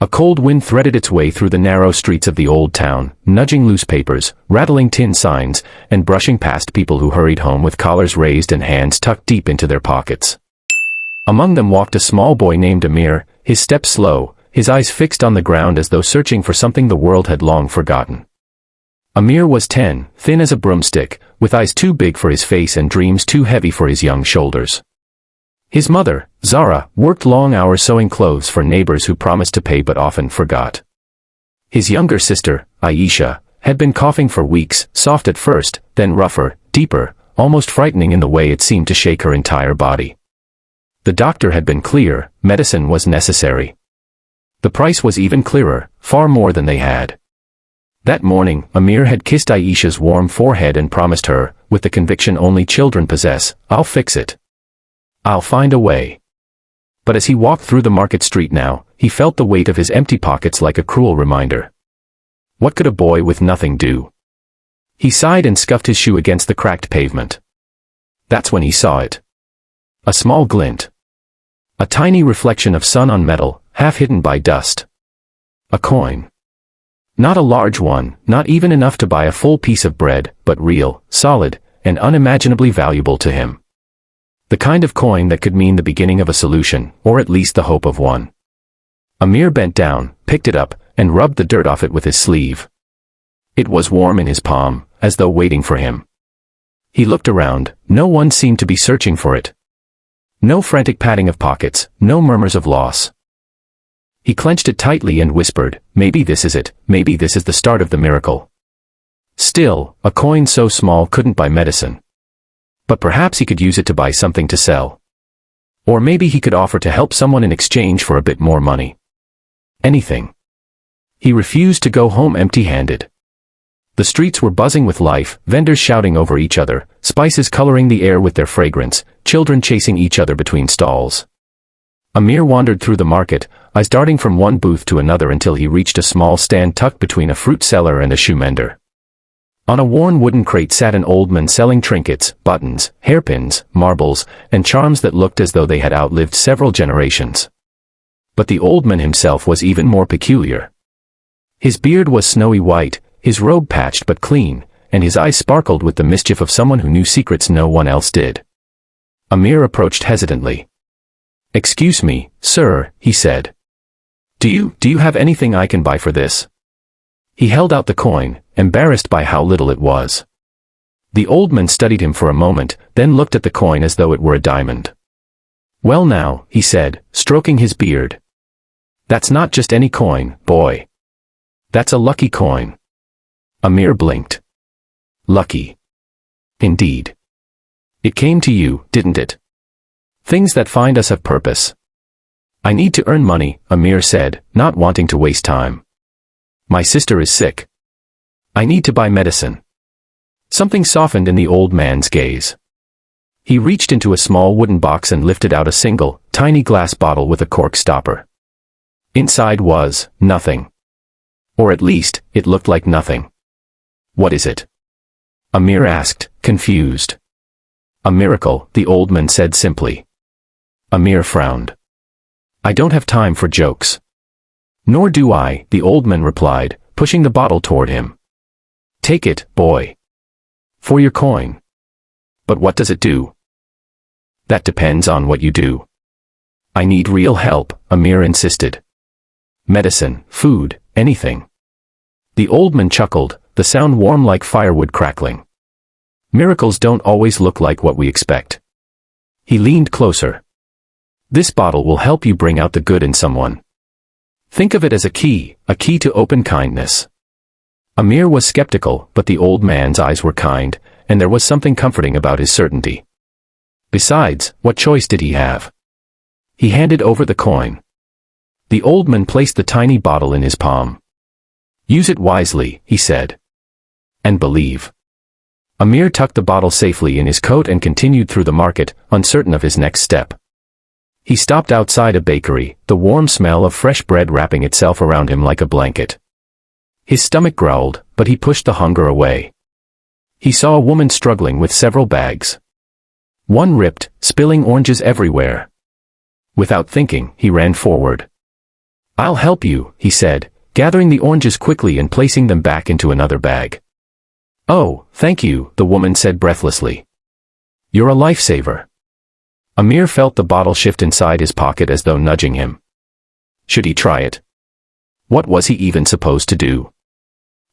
A cold wind threaded its way through the narrow streets of the old town, nudging loose papers, rattling tin signs, and brushing past people who hurried home with collars raised and hands tucked deep into their pockets. Among them walked a small boy named Amir, his step slow, his eyes fixed on the ground as though searching for something the world had long forgotten. Amir was 10, thin as a broomstick, with eyes too big for his face and dreams too heavy for his young shoulders. His mother, Zara, worked long hours sewing clothes for neighbors who promised to pay but often forgot. His younger sister, Aisha, had been coughing for weeks, soft at first, then rougher, deeper, almost frightening in the way it seemed to shake her entire body. The doctor had been clear, medicine was necessary. The price was even clearer, far more than they had. That morning, Amir had kissed Aisha's warm forehead and promised her, with the conviction only children possess, "I'll fix it. I'll find a way." But as he walked through the market street now, he felt the weight of his empty pockets like a cruel reminder. What could a boy with nothing do? He sighed and scuffed his shoe against the cracked pavement. That's when he saw it. A small glint. A tiny reflection of sun on metal, half hidden by dust. A coin. Not a large one, not even enough to buy a full piece of bread, but real, solid, and unimaginably valuable to him. The kind of coin that could mean the beginning of a solution, or at least the hope of one. Amir bent down, picked it up, and rubbed the dirt off it with his sleeve. It was warm in his palm, as though waiting for him. He looked around, no one seemed to be searching for it. No frantic patting of pockets, no murmurs of loss. He clenched it tightly and whispered, "Maybe this is it, maybe this is the start of the miracle." Still, a coin so small couldn't buy medicine. But perhaps he could use it to buy something to sell. Or maybe he could offer to help someone in exchange for a bit more money. Anything. He refused to go home empty-handed. The streets were buzzing with life, vendors shouting over each other, spices coloring the air with their fragrance, children chasing each other between stalls. Amir wandered through the market, eyes darting from one booth to another until he reached a small stand tucked between a fruit seller and a shoe mender. On a worn wooden crate sat an old man selling trinkets, buttons, hairpins, marbles, and charms that looked as though they had outlived several generations. But the old man himself was even more peculiar. His beard was snowy white, his robe patched but clean, and his eyes sparkled with the mischief of someone who knew secrets no one else did. Amir approached hesitantly. "Excuse me, sir," he said. Do you have anything I can buy for this?" He held out the coin, embarrassed by how little it was. The old man studied him for a moment, then looked at the coin as though it were a diamond. "Well now," he said, stroking his beard. "That's not just any coin, boy. That's a lucky coin." Amir blinked. Lucky. Indeed. It came to you, didn't it? Things that find us have purpose. "I need to earn money," Amir said, not wanting to waste time. "My sister is sick. I need to buy medicine." Something softened in the old man's gaze. He reached into a small wooden box and lifted out a single, tiny glass bottle with a cork stopper. Inside was nothing. Or at least, it looked like nothing. "What is it?" Amir asked, confused. "A miracle," the old man said simply. Amir frowned. "I don't have time for jokes." "Nor do I," the old man replied, pushing the bottle toward him. "Take it, boy. For your coin." "But what does it do?" "That depends on what you do." "I need real help," Amir insisted. "Medicine, food, anything." The old man chuckled, the sound warm like firewood crackling. "Miracles don't always look like what we expect." He leaned closer. "This bottle will help you bring out the good in someone. Think of it as a key to open kindness." Amir was skeptical, but the old man's eyes were kind, and there was something comforting about his certainty. Besides, what choice did he have? He handed over the coin. The old man placed the tiny bottle in his palm. "Use it wisely," he said. "And believe." Amir tucked the bottle safely in his coat and continued through the market, uncertain of his next step. He stopped outside a bakery, the warm smell of fresh bread wrapping itself around him like a blanket. His stomach growled, but he pushed the hunger away. He saw a woman struggling with several bags. One ripped, spilling oranges everywhere. Without thinking, he ran forward. "I'll help you," he said, gathering the oranges quickly and placing them back into another bag. "Oh, thank you," the woman said breathlessly. "You're a lifesaver." Amir felt the bottle shift inside his pocket as though nudging him. Should he try it? What was he even supposed to do?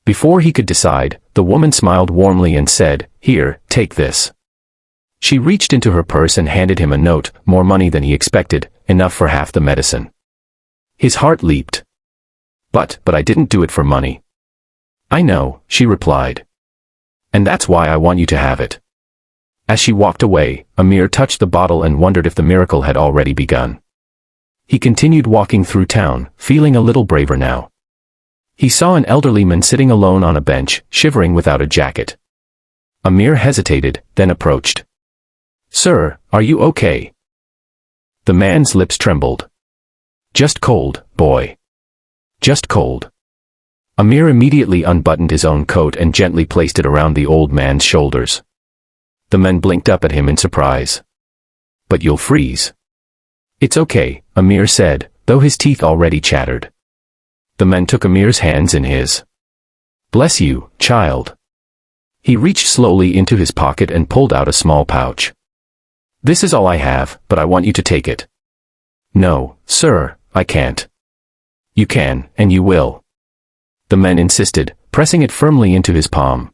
Before he could decide, the woman smiled warmly and said, "Here, take this." She reached into her purse and handed him a note, more money than he expected, enough for half the medicine. His heart leaped. But I didn't do it for money." "I know," she replied. "And that's why I want you to have it." As she walked away, Amir touched the bottle and wondered if the miracle had already begun. He continued walking through town, feeling a little braver now. He saw an elderly man sitting alone on a bench, shivering without a jacket. Amir hesitated, then approached. "Sir, are you okay?" The man's lips trembled. "Just cold, boy. Just cold." Amir immediately unbuttoned his own coat and gently placed it around the old man's shoulders. The man blinked up at him in surprise. "But you'll freeze." "It's okay," Amir said, though his teeth already chattered. The man took Amir's hands in his. "Bless you, child." He reached slowly into his pocket and pulled out a small pouch. "This is all I have, but I want you to take it." "No, sir, I can't." "You can, and you will." The man insisted, pressing it firmly into his palm.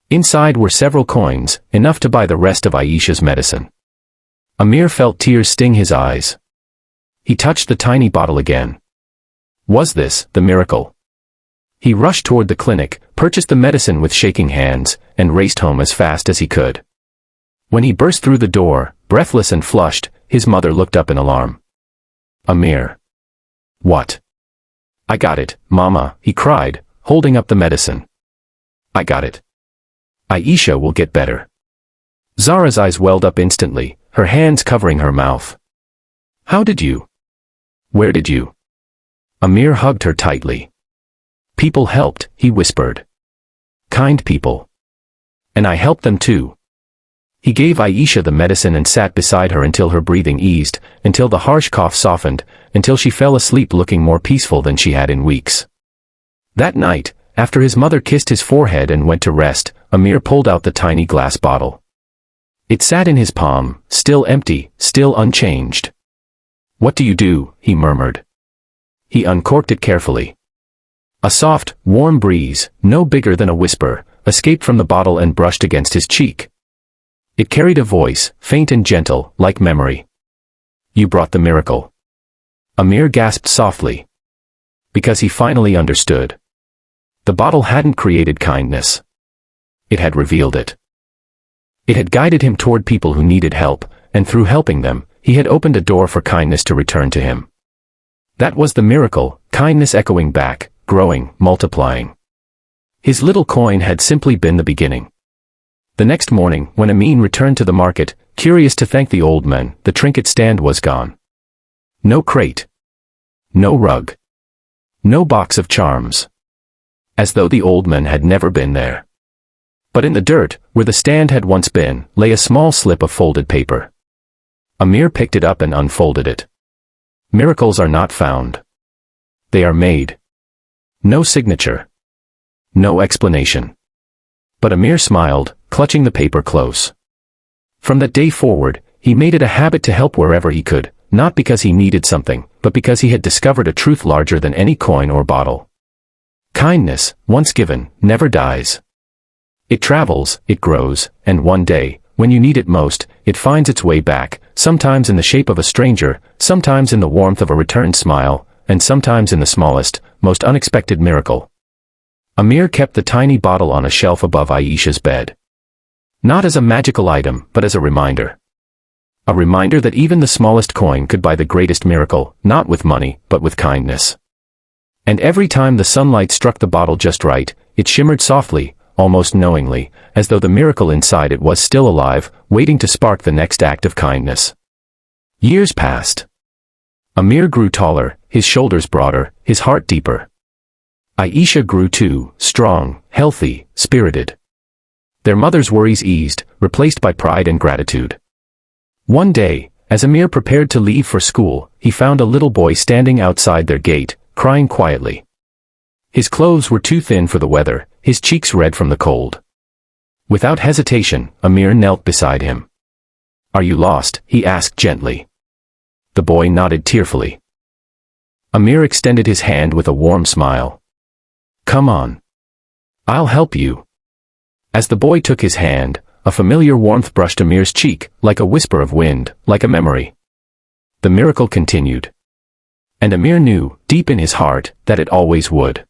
Inside were several coins, enough to buy the rest of Aisha's medicine. Amir felt tears sting his eyes. He touched the tiny bottle again. Was this the miracle? He rushed toward the clinic, purchased the medicine with shaking hands, and raced home as fast as he could. When he burst through the door, breathless and flushed, his mother looked up in alarm. "Amir." "What?" "I got it, Mama," he cried, holding up the medicine. "I got it. Aisha will get better." Zara's eyes welled up instantly, her hands covering her mouth. "How did you? Where did you?" Amir hugged her tightly. "People helped," he whispered. "Kind people. And I helped them too." He gave Aisha the medicine and sat beside her until her breathing eased, until the harsh cough softened, until she fell asleep looking more peaceful than she had in weeks. That night, after his mother kissed his forehead and went to rest, Amir pulled out the tiny glass bottle. It sat in his palm, still empty, still unchanged. "What do you do?" he murmured. He uncorked it carefully. A soft, warm breeze, no bigger than a whisper, escaped from the bottle and brushed against his cheek. It carried a voice, faint and gentle, like memory. "You brought the miracle." Amir gasped softly. Because he finally understood. The bottle hadn't created kindness. It had revealed it. It had guided him toward people who needed help, and through helping them, he had opened a door for kindness to return to him. That was the miracle, kindness echoing back, growing, multiplying. His little coin had simply been the beginning. The next morning, when Amin returned to the market, curious to thank the old man, the trinket stand was gone. No crate. No rug. No box of charms. As though the old man had never been there. But in the dirt, where the stand had once been, lay a small slip of folded paper. Amir picked it up and unfolded it. Miracles are not found. They are made. No signature. No explanation. But Amir smiled, clutching the paper close. From that day forward, he made it a habit to help wherever he could, not because he needed something, but because he had discovered a truth larger than any coin or bottle. Kindness, once given, never dies. It travels, it grows, and one day, when you need it most, it finds its way back, sometimes in the shape of a stranger, sometimes in the warmth of a returned smile, and sometimes in the smallest, most unexpected miracle. Amir kept the tiny bottle on a shelf above Aisha's bed. Not as a magical item, but as a reminder. A reminder that even the smallest coin could buy the greatest miracle, not with money, but with kindness. And every time the sunlight struck the bottle just right, it shimmered softly, almost knowingly, as though the miracle inside it was still alive, waiting to spark the next act of kindness. Years passed. Amir grew taller, his shoulders broader, his heart deeper. Aisha grew too, strong, healthy, spirited. Their mother's worries eased, replaced by pride and gratitude. One day, As Amir prepared to leave for school, he found a little boy standing outside their gate, crying quietly. His clothes were too thin for the weather, his cheeks red from the cold. Without hesitation, Amir knelt beside him. "Are you lost?" he asked gently. The boy nodded tearfully. Amir extended his hand with a warm smile. "Come on. I'll help you." As the boy took his hand, a familiar warmth brushed Amir's cheek, like a whisper of wind, like a memory. The miracle continued. And Amir knew, deep in his heart, that it always would.